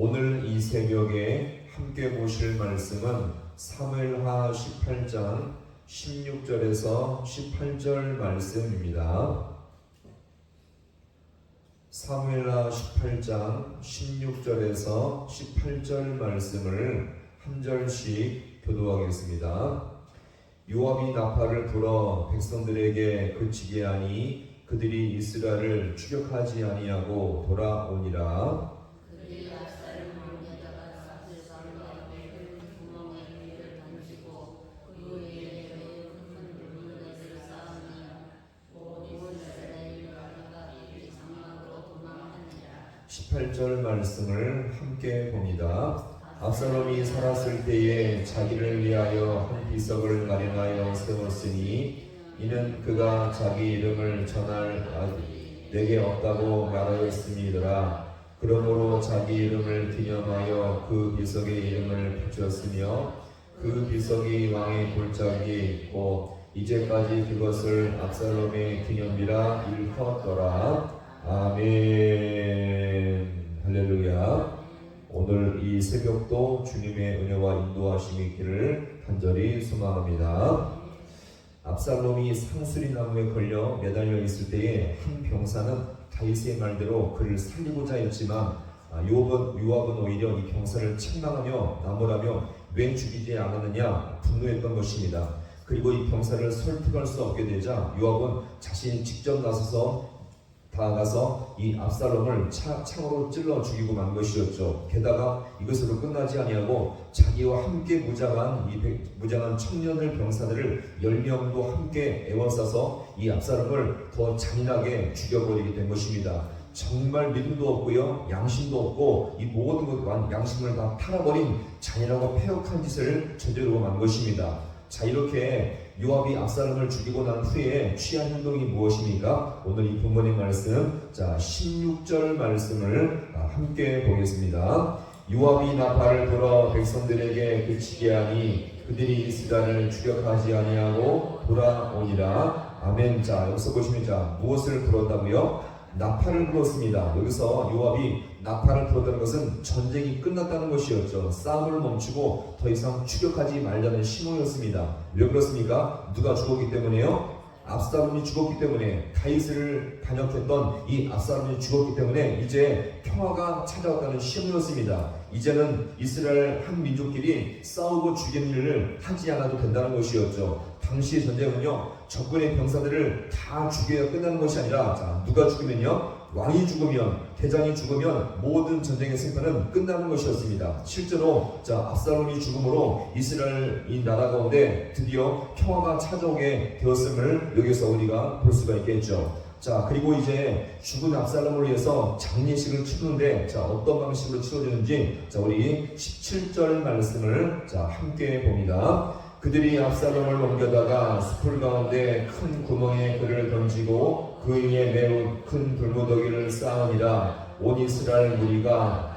오늘 이 새벽에 함께 보실 말씀은 사무엘하 18장 16절에서 18절 말씀입니다. 사무엘하 18장 16절에서 18절 말씀을 한 절씩 교도하겠습니다. 요압이 나팔을 불어 백성들에게 그치게 하니 그들이 이스라엘을 추격하지 아니하고 돌아오니라. (18절) 말씀을 함께 봅니다. 압살롬이 살았을 때에 자기를 위하여 한 비석을 마련하여 세웠으니 이는 그가 자기 이름을 전할 내게 없다고 말하였음이더라. 그러므로 자기 이름을 기념하여 그 비석의 이름을 붙였으며 그 비석이 왕의 골짜기에 있고 이제까지 그것을 압살롬의 기념비라 일컫더라. 아멘. 할렐루야. 오늘 이 새벽도 주님의 은혜와 인도하심이 있기를 간절히 소망합니다. 압살롬이 상수리 나무에 걸려 매달려 있을 때에 한 병사는 다윗의 말대로 그를 살리고자 했지만 요압은 오히려 이 병사를 책망하며 나무라며 왜 죽이지 않았느냐 분노했던 것입니다. 그리고 이 병사를 설득할 수 없게 되자 요압은 자신이 직접 다가가서 이 압살롬을 창으로 찔러 죽이고 만 것이었죠. 게다가 이것으로 끝나지 아니하고 자기와 함께 무장한 청년들 병사들을 10명도 함께 애워싸서 이 압살롬을 더 잔인하게 죽여버리게 된 것입니다. 정말 믿음도 없고요, 양심도 없고 이 모든 양심을 다 팔아버린 잔인하고 폐역한 짓을 저지르고 만 것입니다. 자, 이렇게 요압이 압살롬을 죽이고 난 후에 취한 행동이 무엇입니까? 오늘 이 본문의 말씀, 16절 말씀을 함께 보겠습니다. 요압이 나팔을 불어 백성들에게 그치게 하니 그들이 이스라엘을 추격하지 아니하고 돌아오니라. 아멘. 자, 여기서 보시면 무엇을 불었다고요? 나팔을 불었습니다. 여기서 요압이 나팔을 불었다는 것은 전쟁이 끝났다는 것이었죠. 싸움을 멈추고 더 이상 추격하지 말자는 신호였습니다. 왜 그렇습니까? 누가 죽었기 때문에요? 압살롬이 죽었기 때문에. 다윗을 반역했던 이 압살롬이 죽었기 때문에 이제 평화가 찾아왔다는 신호였습니다. 이제는 이스라엘 한 민족끼리 싸우고 죽이는 일을 하지 않아도 된다는 것이었죠. 당시의 전쟁은요, 적군의 병사들을 다 죽여야 끝나는 것이 아니라 누가 죽으면요, 왕이 죽으면, 대장이 죽으면 모든 전쟁의 승패는 끝나는 것이었습니다. 실제로 압살롬이 죽음으로 이스라엘 이 나라 가운데 드디어 평화가 찾아오게 되었음을 여기서 우리가 볼 수가 있겠죠. 자, 그리고 이제 죽은 압살롬을 위해서 장례식을 치르는데 어떤 방식으로 치러지는지 우리 17절 말씀을 함께 봅니다. 그들이 압살롬을 옮겨다가 숲을 가운데 큰 구멍에 그를 던지고 그 위에 매우 큰 돌무더기를 쌓으니라. 온 이스라엘 무리가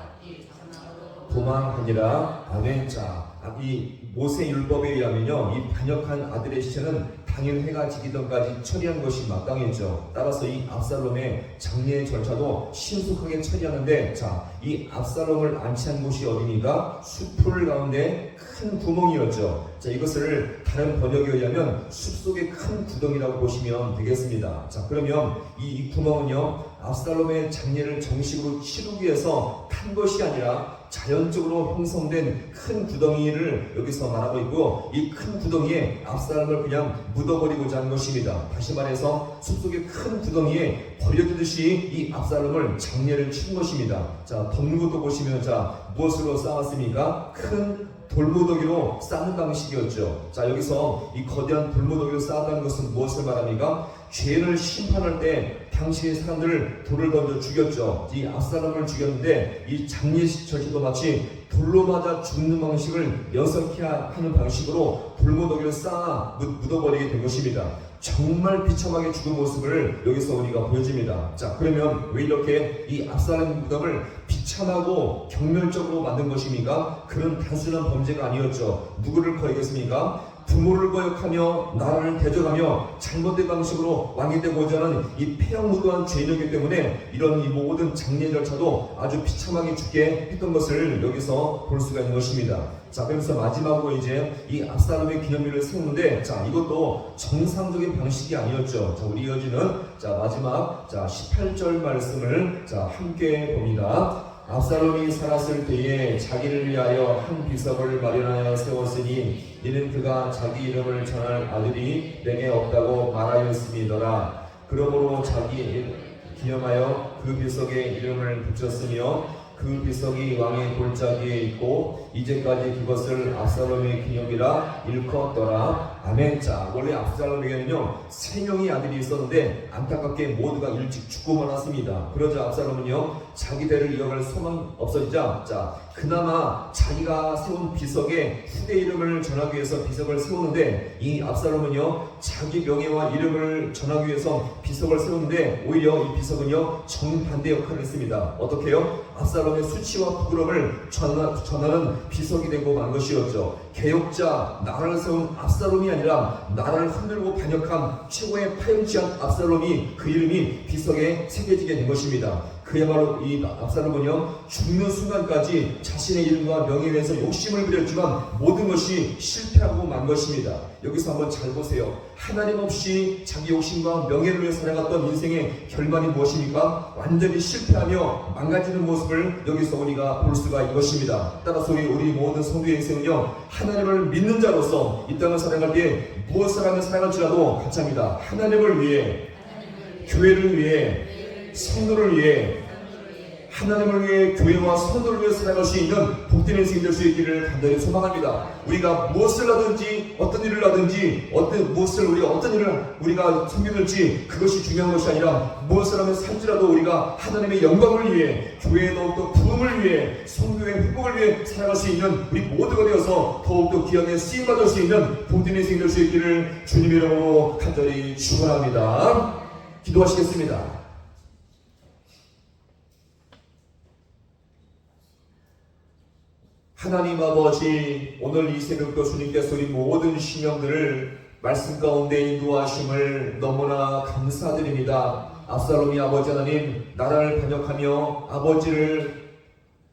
도망하니라. 아멘. 이 모세 율법에 의하면요, 이 반역한 아들의 시체는 당일 해가 지기 전까지 처리한 것이 마땅했죠. 따라서 이 압살롬의 장례 절차도 신속하게 처리하는데, 이 압살롬을 안치한 곳이 어디입니까? 숲풀 가운데 큰 구멍이었죠. 이것을 다른 번역에 의하면 숲속의 큰 구덩이라고 보시면 되겠습니다. 그러면 이 구멍은요, 압살롬의 장례를 정식으로 치르기 위해서 탄 것이 아니라 자연적으로 형성된 큰 구덩이를 여기서 말하고 있고, 이 큰 구덩이에 압살롬을 그냥 묻어버리고자 한 것입니다. 다시 말해서 숲속의 큰 구덩이에 버려두듯이 이 압살롬을 장례를 치른 것입니다. 덮는 것도 보시면 무엇으로 쌓았습니까? 큰 돌무더기로 쌓는 방식이었죠. 여기서 이 거대한 돌무더기로 쌓았다는 것은 무엇을 말합니까? 죄를 심판할 때 당시의 사람들을 돌을 던져 죽였죠. 이 압살롬을 죽였는데 이 장례식 절차도 마치 돌로 맞아 죽는 방식을 연속케 하는 방식으로 돌무더기를 쌓아 묻어버리게 된 것입니다. 정말 비참하게 죽은 모습을 여기서 우리가 보여줍니다. 그러면 왜 이렇게 이 압살롬 무덤을 비참하고 경멸적으로 만든 것입니까? 그런 단순한 범죄가 아니었죠. 누구를 거역했습니까? 부모를 거역하며 나라를 대적하며 잘못된 방식으로 왕이 되고자 하는 이 폐역무도한 죄인이기 때문에 이런 이 모든 장례 절차도 아주 비참하게 죽게 했던 것을 여기서 볼 수가 있는 것입니다. 자, 그러면서 마지막으로 이제 이 압살롬의 기념비를 세우는데, 자, 이것도 정상적인 방식이 아니었죠. 자, 우리 이어지는 마지막 18절 말씀을 함께 봅니다. 압살롬이 살았을 때에 자기를 위하여 한 비석을 마련하여 세웠으니 이는 그가 자기 이름을 전할 아들이 내게 없다고 말하였음이더라. 그러므로 자기 기념하여 그 비석에 이름을 붙였으며 그 비석이 왕의 골짜기에 있고 이제까지 그것을 압살롬의 기념이라 일컫더라. 아멘. 자, 원래 압살롬에게는요 3명의 아들이 있었는데 안타깝게 모두가 일찍 죽고 말았습니다. 그러자 압살롬은요 자기 대를 이어갈 소망이 없어지자 그나마 자기가 세운 비석에 후대 이름을 전하기 위해서 비석을 세우는데, 이 압살롬은요 자기 명예와 이름을 전하기 위해서 비석을 세우는데 오히려 이 비석은요 정반대 역할을 했습니다. 어떻게요? 압살롬의 수치와 부끄러움을 전하는 비석이 되고 만 것이었죠. 개혁자, 나라를 세운 압살롬이 아니라 나라를 흔들고 반역한 최고의 파렴치한 압살롬이 그 이름이 비석에 새겨지게 된 것입니다. 그야말로 이 압살롬은요 죽는 순간까지 자신의 이름과 명예에 대해서 욕심을 부렸지만 모든 것이 실패하고 만 것입니다. 여기서 한번 잘 보세요. 하나님 없이 자기 욕심과 명예를 위해 살아갔던 인생의 결말이 무엇입니까? 완전히 실패하며 망가지는 모습을 여기서 우리가 볼 수가 있는 것입니다. 따라서 우리 모든 성도의 인생은요 하나님을 믿는 자로서 이 땅을 살아갈 때 무엇을 하며 살아갈지라도 가짜입니다. 하나님을 위해, 교회를 위해, 성도를 위해, 하나님을 위해, 교회와 성도를 위해 살아갈 수 있는 복된 인생이 될 수 있기를 간절히 소망합니다. 우리가 무엇을 하든지 어떤 일을 하든지 어떤 일을 우리가 섬기든지 그것이 중요한 것이 아니라 무엇을 하면 살지라도 우리가 하나님의 영광을 위해, 교회의 더욱더 부흥을 위해, 성도의 회복을 위해 살아갈 수 있는 우리 모두가 되어서 더욱더 귀하게 쓰임받을 수 있는 복된 인생이 될 수 있기를 주님 이름으로 간절히 축원합니다. 기도하시겠습니다. 하나님 아버지, 오늘 이 새벽도 주님께서 우리 모든 신령들을 말씀 가운데 인도하심을 너무나 감사드립니다. 압살롬이 아버지 하나님 나라를 반역하며 아버지를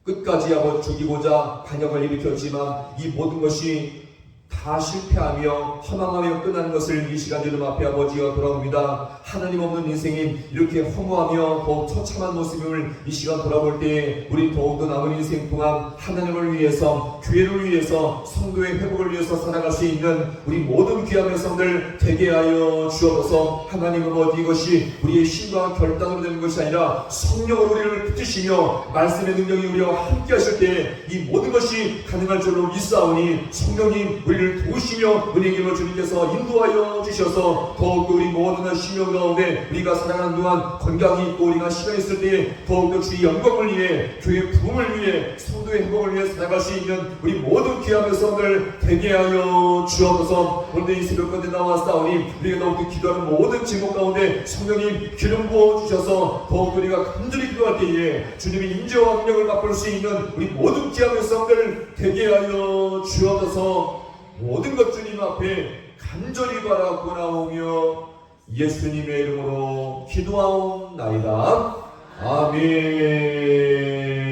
끝까지 죽이고자 반역을 일으켰지만 이 모든 것이 다 실패하며 허망하며 끝나는 것을 이 시간 주님 앞에 아버지가 돌아옵니다. 하나님 없는 인생이 이렇게 허무하며 더욱 처참한 모습을 이 시간 돌아볼 때에 우리 더욱더 남은 인생 동안 하나님을 위해서, 교회를 위해서, 성도의 회복을 위해서 살아갈 수 있는 우리 모든 귀한 백성들 되게 하여 주옵소서. 하나님 아버지, 이것이 우리의 힘과 결단으로 되는 것이 아니라 성령으로 우리를 붙드시며 말씀의 능력이 우리와 함께 하실 때 이 모든 것이 가능할 줄로 믿사오니 성령님 우리를 도우시며 은혜의 길로 주님께서 인도하여 주셔서 더욱더 우리 모든 심령 가운데 우리가 살아가는 동안 건강이 있고 우리가 시간이 있을 때에 더욱더 주의 영광을 위해, 교회 부흥을 위해, 성도의 행복을 위해 살아갈 수 있는 우리 모든 귀한 백성들 되게 하여 주옵소서. 오늘 이 새벽 가운데 나왔사오니 우리가 더욱더 기도하는 모든 제목 가운데 성령님 기름 부어 주셔서 더욱더 우리가 간절히 기도할 때에 주님의 인재와 능력을 맛볼 수 있는 우리 모든 귀한 백성들 되게 하여 주옵소서. 모든 것 주님 앞에 간절히 바라고나오며 예수님의 이름으로 기도하옵나이다. 아멘.